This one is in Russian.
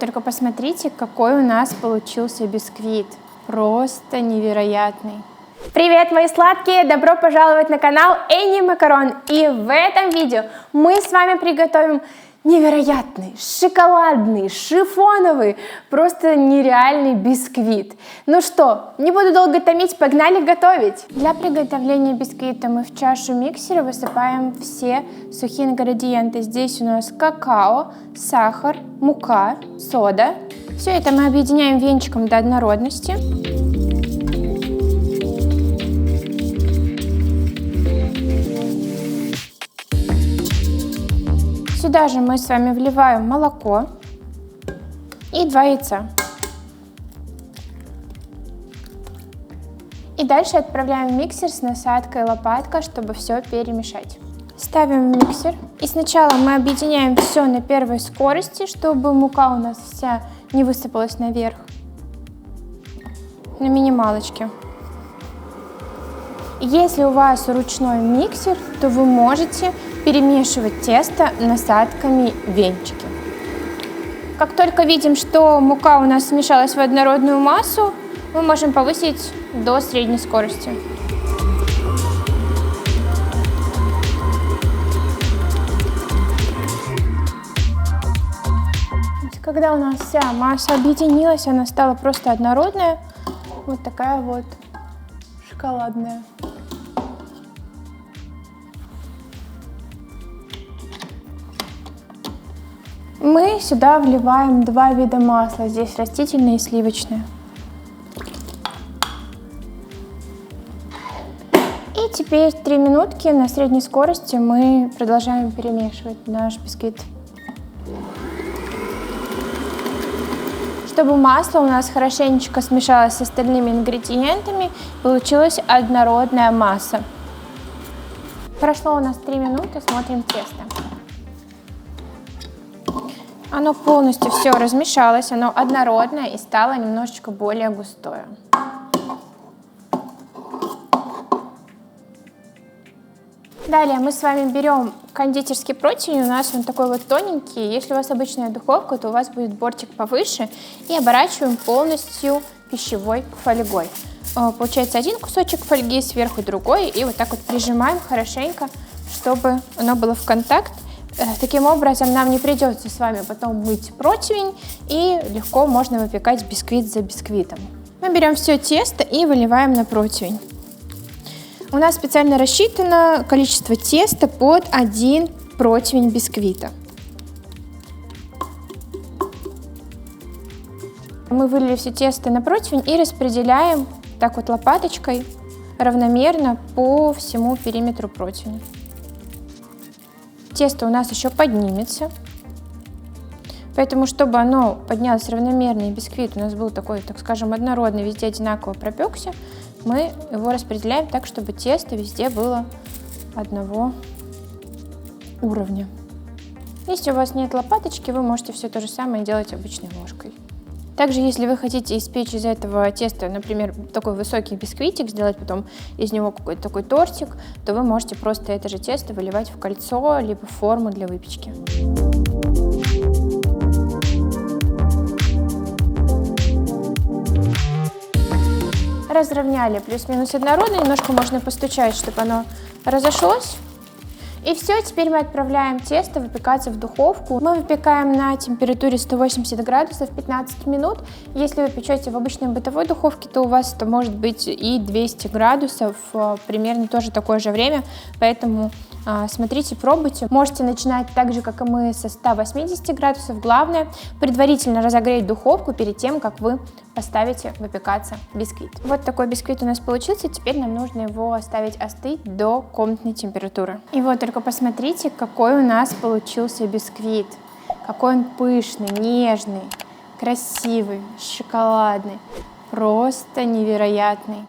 Только посмотрите, какой у нас получился бисквит. Просто невероятный. Привет, мои сладкие! Добро пожаловать на канал Энни Макарон. И в этом видео мы с вами приготовим невероятный, шоколадный, шифоновый, просто нереальный бисквит. Ну что, не буду долго томить, погнали готовить! Для приготовления бисквита мы в чашу миксера высыпаем все сухие ингредиенты. Здесь у нас какао, сахар, мука, сода. Все это мы объединяем венчиком до однородности. Сюда же мы с вами вливаем молоко и 2 яйца. И дальше отправляем в миксер с насадкой лопатка, чтобы все перемешать. Ставим в миксер. И сначала мы объединяем все на первой скорости, чтобы мука у нас вся не высыпалась наверх. На минималочке. Если у вас ручной миксер, то вы можете перемешивать тесто насадками венчики. Как только видим, что мука у нас смешалась в однородную массу, мы можем повысить до средней скорости. Когда у нас вся масса объединилась, она стала просто однородная, вот такая вот шоколадная. Мы сюда вливаем 2 вида масла, здесь растительное и сливочное. И теперь 3 минутки на средней скорости мы продолжаем перемешивать наш бисквит. Чтобы масло у нас хорошенечко смешалось с остальными ингредиентами, получилась однородная масса. Прошло у нас 3 минуты, смотрим тесто. Оно полностью все размешалось, оно однородное и стало немножечко более густое. Далее мы с вами берем кондитерский противень, у нас он такой вот тоненький. Если у вас обычная духовка, то у вас будет бортик повыше. И оборачиваем полностью пищевой фольгой. Получается один кусочек фольги, сверху другой. И вот так вот прижимаем хорошенько, чтобы оно было в контакт. Таким образом нам не придется с вами потом мыть противень, и легко можно выпекать бисквит за бисквитом. Мы берем все тесто и выливаем на противень. У нас специально рассчитано количество теста под 1 противень бисквита. Мы вылили все тесто на противень и распределяем так вот лопаточкой равномерно по всему периметру противня. Тесто у нас еще поднимется, поэтому, чтобы оно поднялось равномерно и бисквит у нас был такой, так скажем, однородный, везде одинаково пропекся, мы его распределяем так, чтобы тесто везде было одного уровня. Если у вас нет лопаточки, вы можете все то же самое делать обычной ложкой. Также, если вы хотите испечь из этого теста, например, такой высокий бисквитик, сделать потом из него какой-то такой тортик, то вы можете просто это же тесто выливать в кольцо, либо в форму для выпечки. Разровняли плюс-минус однородно, немножко можно постучать, чтобы оно разошлось. И все, теперь мы отправляем тесто выпекаться в духовку. Мы выпекаем на температуре 180 градусов 15 минут. Если вы печете в обычной бытовой духовке, то у вас это может быть и 200 градусов, примерно тоже такое же время. Поэтому смотрите, пробуйте. Можете начинать так же, как и мы, со 180 градусов. Главное, предварительно разогреть духовку перед тем, как вы поставите выпекаться бисквит. Вот такой бисквит у нас получился. Теперь нам нужно его оставить остыть до комнатной температуры. И вот только посмотрите, какой у нас получился бисквит. Какой он пышный, нежный, красивый, шоколадный. Просто невероятный.